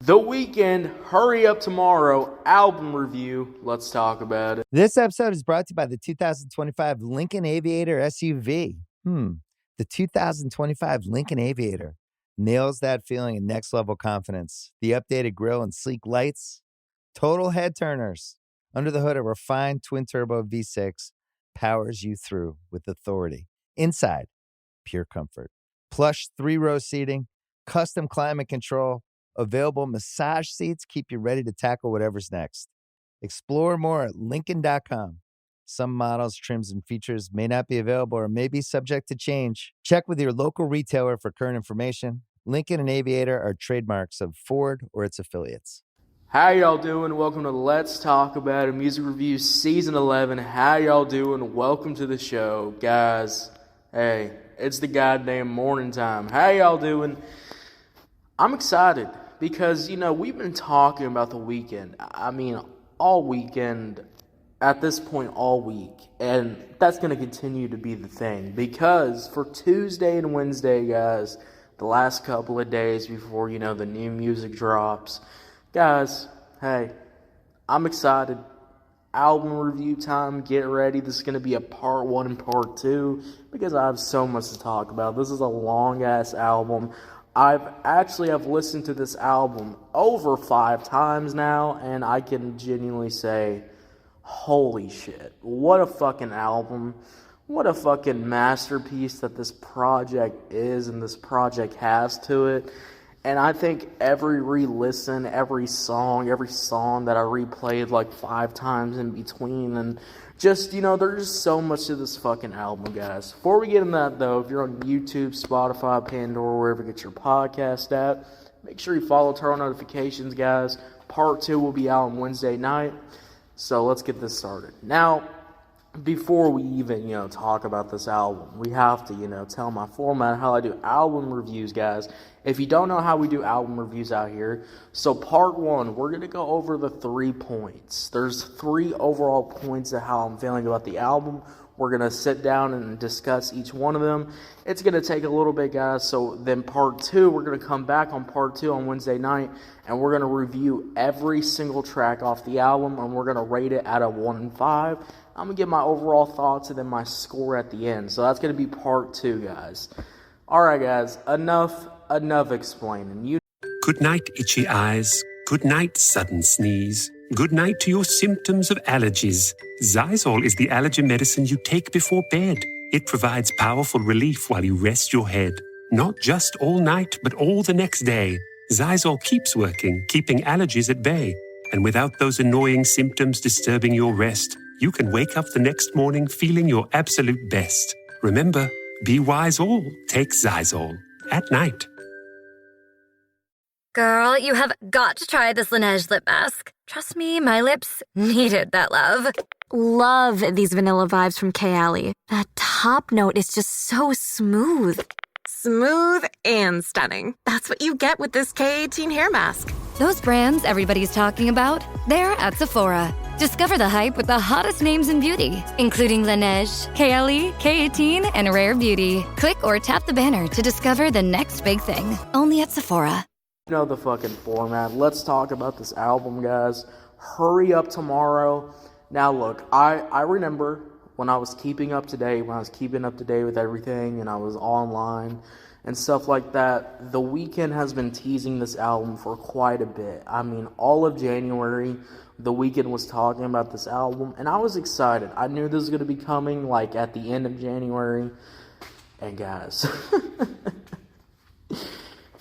The Weeknd, Hurry Up Tomorrow, album review. Let's talk about it. This episode is brought to you by the 2025 Lincoln Aviator SUV. The 2025 Lincoln Aviator nails that feeling of next-level confidence. The updated grille and sleek lights, total head turners. Under the hood, a refined twin-turbo V6 powers you through with authority. Inside, pure comfort. Plush 3-row seating, custom climate control, available massage seats keep you ready to tackle whatever's next. Explore more at Lincoln.com. Some models, trims, and features may not be available or may be subject to change. Check with your local retailer for current information. Lincoln and Aviator are trademarks of Ford or its affiliates. How y'all doing? Welcome to Let's Talk About It, Music Reviews Season 11. How y'all doing? Welcome to the show. Guys, hey, it's the goddamn morning time. How y'all doing? I'm excited because, we've been talking about the Weeknd. I mean, all weekend, at this point, all week. And that's going to continue to be the thing. Because for Tuesday and Wednesday, guys, the last couple of days before, the new music drops, guys, hey, I'm excited. Album review time, get ready. This is going to be a part 1 and part 2 because I have so much to talk about. This is a long-ass album. I've listened to this album over 5 times now, and I can genuinely say, holy shit, what a fucking album, what a fucking masterpiece that this project is and this project has to it. And I think every re-listen, every song that I replayed like 5 times in between, and just, there's just so much to this fucking album, guys. Before we get into that, though, if you're on YouTube, Spotify, Pandora, wherever you get your podcast at, make sure you follow, turn on notifications, guys. Part 2 will be out on Wednesday night, so let's get this started. Now, before we even, talk about this album, we have to, tell my format how I do album reviews, guys. If you don't know how we do album reviews out here, so part 1, we're going to go over the 3 points. There's 3 overall points of how I'm feeling about the album. We're going to sit down and discuss each one of them. It's going to take a little bit, guys. So then part 2, we're going to come back on part 2 on Wednesday night, and we're going to review every single track off the album, and we're going to rate it out of 1 and 5. I'm going to give my overall thoughts and then my score at the end. So that's going to be part 2, guys. All right, guys, enough explaining. Good night, itchy eyes. Good night, sudden sneeze. Good night to your symptoms of allergies. Xyzal is the allergy medicine you take before bed. It provides powerful relief while you rest your head. Not just all night, but all the next day. Xyzal keeps working, keeping allergies at bay. And without those annoying symptoms disturbing your rest, you can wake up the next morning feeling your absolute best. Remember, be wise all, take Xyzal. At night. Girl, you have got to try this Laneige lip mask. Trust me, my lips needed that love. Love these vanilla vibes from Kayali. That top note is just so smooth. Smooth and stunning. That's what you get with this K18 hair mask. Those brands everybody's talking about, they're at Sephora. Discover the hype with the hottest names in beauty, including Laneige, Kayali, K18, and Rare Beauty. Click or tap the banner to discover the next big thing. Only at Sephora. You know the fucking format. Let's talk about this album, guys. Hurry Up Tomorrow. Now, look, I remember when I was keeping up to date with everything, and I was online and stuff like that, The Weeknd has been teasing this album for quite a bit. I mean, all of January, The Weeknd was talking about this album, and I was excited. I knew this was going to be coming, like, at the end of January. And, guys,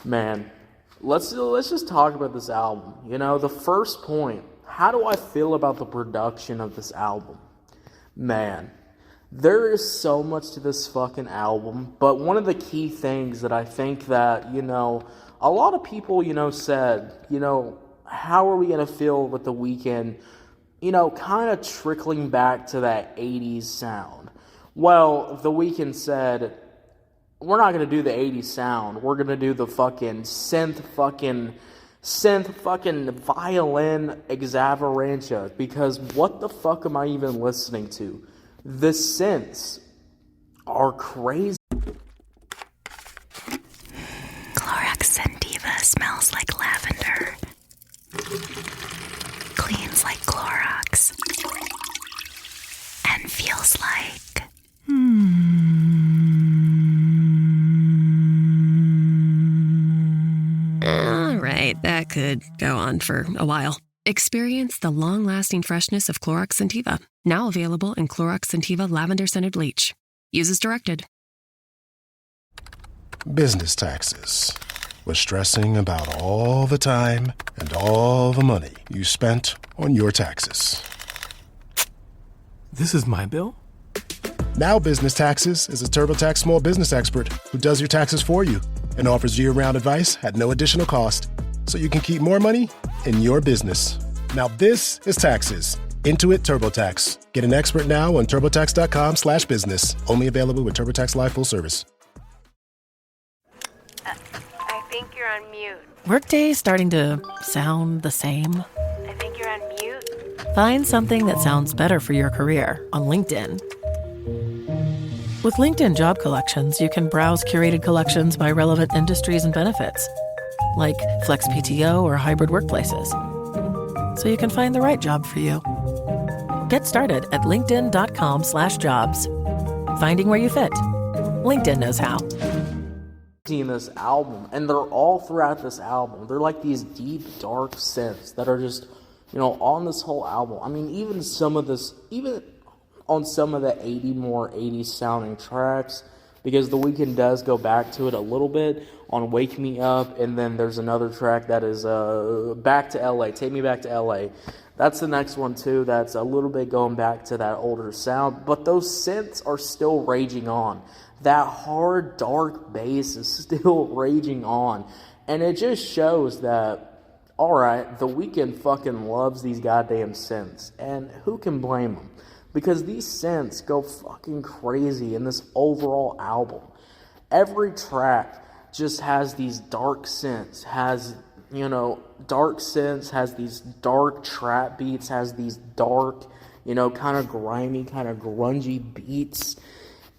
man, let's just talk about this album. The first point, how do I feel about the production of this album? Man, there is so much to this fucking album, but one of the key things that I think that, a lot of people, said, how are we going to feel with The Weeknd, kind of trickling back to that 80s sound? Well, The Weeknd said, we're not going to do the 80s sound. We're going to do the fucking synth fucking violin exavaranza, because what the fuck am I even listening to? The synths are crazy. Clorox Sentiva smells like lavender. right, that could go on for a while. Experience the long-lasting freshness of Clorox Scentiva, now available in Clorox Scentiva Lavender-Scented Bleach. Use as directed. Business taxes. Was stressing about all the time and all the money you spent on your taxes. This is my bill? Now Business Taxes is a TurboTax small business expert who does your taxes for you and offers year-round advice at no additional cost, so you can keep more money in your business. Now this is taxes. Intuit TurboTax. Get an expert now on turbotax.com/business. Only available with TurboTax Live full service. I think you're on mute. Workday starting to sound the same? I think you're on mute. Find something that sounds better for your career on LinkedIn. With LinkedIn Job Collections, you can browse curated collections by relevant industries and benefits, like flex PTO or hybrid workplaces, so you can find the right job for you. Get started at linkedin.com/jobs. Finding where you fit. LinkedIn knows how. In this album, and they're all throughout this album. They're like these deep, dark synths that are just, on this whole album. I mean, even on some of the 80s sounding tracks, because The Weeknd does go back to it a little bit on Wake Me Up, and then there's another track that is Back to LA, Take Me Back to LA. That's the next one too, that's a little bit going back to that older sound, but those synths are still raging on. That hard, dark bass is still raging on, and it just shows that, alright, The Weeknd fucking loves these goddamn synths, and who can blame him? Because these synths go fucking crazy in this overall album. Every track just has these dark synths, has these dark trap beats, has these dark, kind of grimy, kind of grungy beats.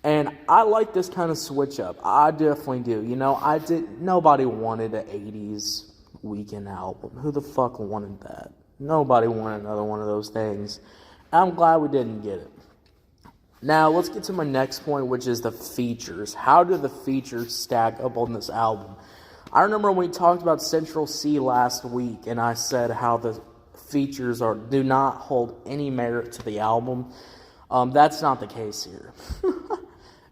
And I like this kind of switch up. I definitely do. Nobody wanted an 80s Weeknd album. Who the fuck wanted that? Nobody wanted another one of those things. I'm glad we didn't get it. Now, let's get to my next point, which is the features. How do the features stack up on this album? I remember when we talked about Central C last week, and I said how the features do not hold any merit to the album. That's not the case here.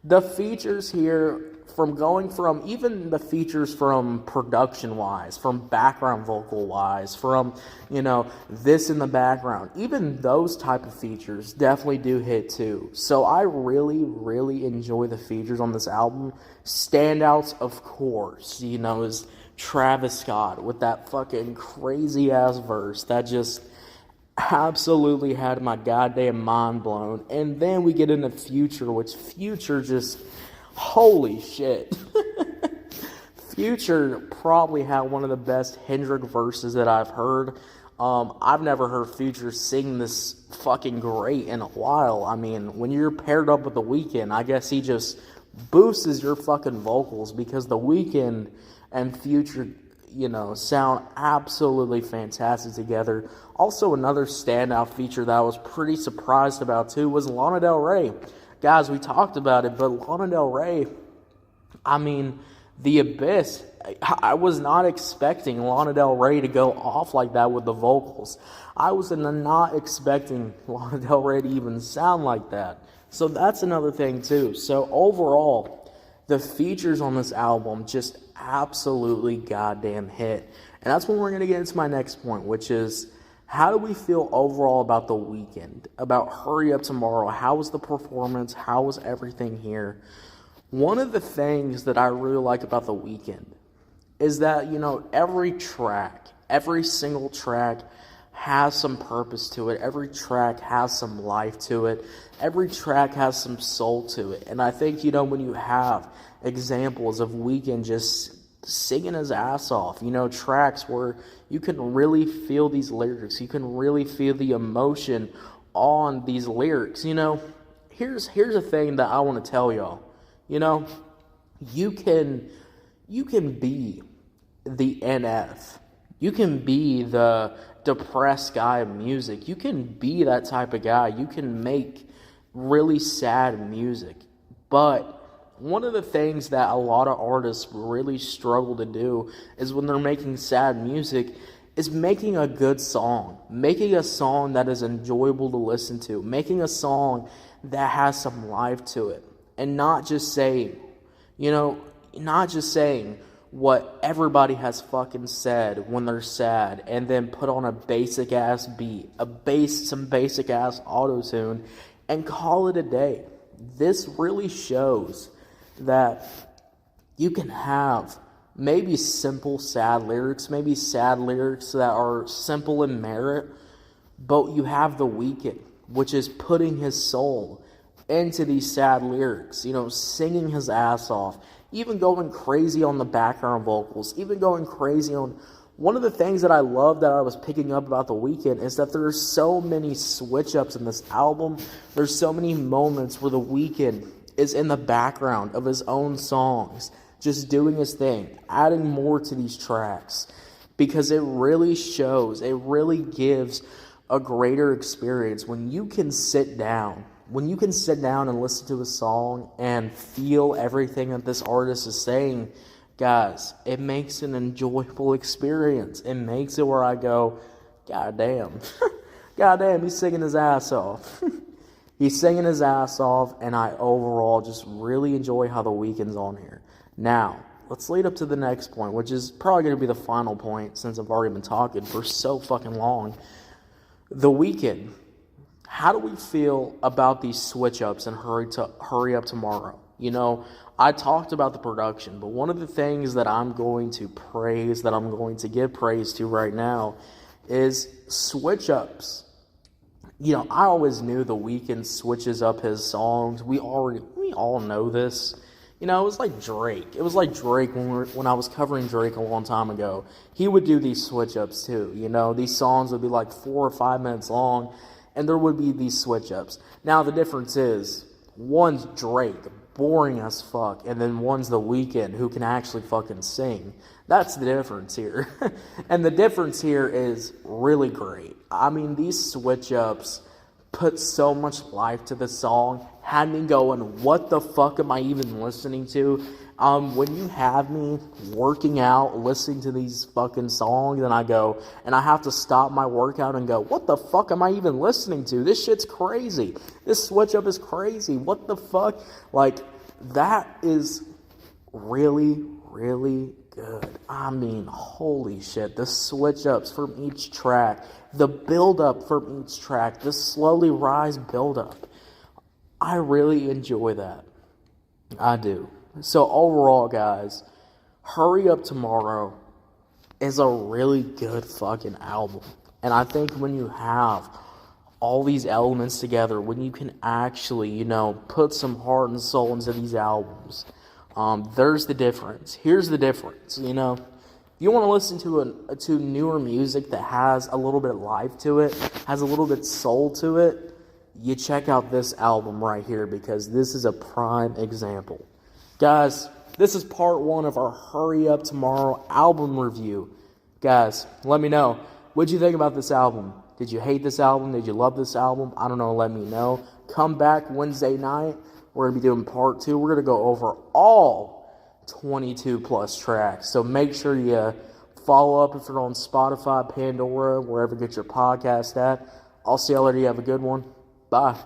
The features here, even the features from production-wise, from background vocal-wise, from, this in the background, even those type of features definitely do hit too. So I really, really enjoy the features on this album. Standouts, of course, is Travis Scott with that fucking crazy-ass verse that just absolutely had my goddamn mind blown. And then we get into Future, which Future just, holy shit. Future probably had one of the best Hendrix verses that I've heard. I've never heard Future sing this fucking great in a while. I mean, when you're paired up with The Weeknd, I guess he just boosts your fucking vocals, because The Weeknd and Future, sound absolutely fantastic together. Also, another standout feature that I was pretty surprised about too was Lana Del Rey. Guys, we talked about it, but Lana Del Rey, I mean, The Abyss, I was not expecting Lana Del Rey to go off like that with the vocals. I was not expecting Lana Del Rey to even sound like that. So that's another thing too. So overall, the features on this album just absolutely goddamn hit. And that's when we're going to get into my next point, which is, how do we feel overall about The Weeknd? About Hurry Up Tomorrow? How was the performance? How was everything here? One of the things that I really like about The Weeknd is that, every single track has some purpose to it. Every track has some life to it. Every track has some soul to it. And I think, when you have examples of Weeknd just singing his ass off, tracks where you can really feel these lyrics, you can really feel the emotion on these lyrics. Here's a thing that I want to tell y'all. You can be the NF, you can be the depressed guy of music, you can be that type of guy, you can make really sad music, but one of the things that a lot of artists really struggle to do is when they're making sad music is making a good song, making a song that is enjoyable to listen to, making a song that has some life to it, and not just saying, not just saying what everybody has fucking said when they're sad and then put on a basic ass beat, some basic ass auto-tune and call it a day. This really shows that you can have maybe simple sad lyrics, maybe sad lyrics that are simple in merit, but you have the Weeknd, which is putting his soul into these sad lyrics, singing his ass off, even going crazy on the background vocals, even going crazy on... One of the things that I love that I was picking up about The Weeknd is that there are so many switch-ups in this album. There's so many moments where The Weeknd is in the background of his own songs, just doing his thing, adding more to these tracks, because it really shows, it really gives a greater experience when you can sit down and listen to a song and feel everything that this artist is saying. Guys, it makes an enjoyable experience. It makes it where I go, God damn, he's singing his ass off. He's singing his ass off, and I overall just really enjoy how The Weeknd's on here. Now, let's lead up to the next point, which is probably going to be the final point since I've already been talking for so fucking long. The Weeknd. How do we feel about these switch-ups and Hurry Up Tomorrow? I talked about the production, but one of the things that I'm going to praise, that I'm going to give praise to right now, is switch-ups. I always knew The Weeknd switches up his songs. We all know this. It was like Drake. It was like Drake when I was covering Drake a long time ago. He would do these switch-ups too. These songs would be like 4 or 5 minutes long, and there would be these switch-ups. Now, the difference is, one's Drake, boring as fuck, and then one's The Weeknd, who can actually fucking sing. That's the difference here. And the difference here is really great. I mean, these switch-ups put so much life to the song, had me going, what the fuck am I even listening to? When you have me working out, listening to these fucking songs, and I go, and I have to stop my workout and go, what the fuck am I even listening to? This shit's crazy. This switch up is crazy. What the fuck? Like, that is really, really good. I mean, holy shit. The switch ups from each track, the build up from each track, the slowly rise build up. I really enjoy that. I do. So overall, guys, Hurry Up Tomorrow is a really good fucking album. And I think when you have all these elements together, when you can actually, put some heart and soul into these albums, there's the difference. Here's the difference, If you want to listen to newer music that has a little bit of life to it, has a little bit of soul to it, you check out this album right here, because this is a prime example. Guys, this is part 1 of our Hurry Up Tomorrow album review. Guys, let me know. What'd you think about this album? Did you hate this album? Did you love this album? I don't know. Let me know. Come back Wednesday night. We're going to be doing part 2. We're going to go over all 22 plus tracks. So make sure you follow up if you're on Spotify, Pandora, wherever you get your podcast at. I'll see y'all later. You have a good one. Bye.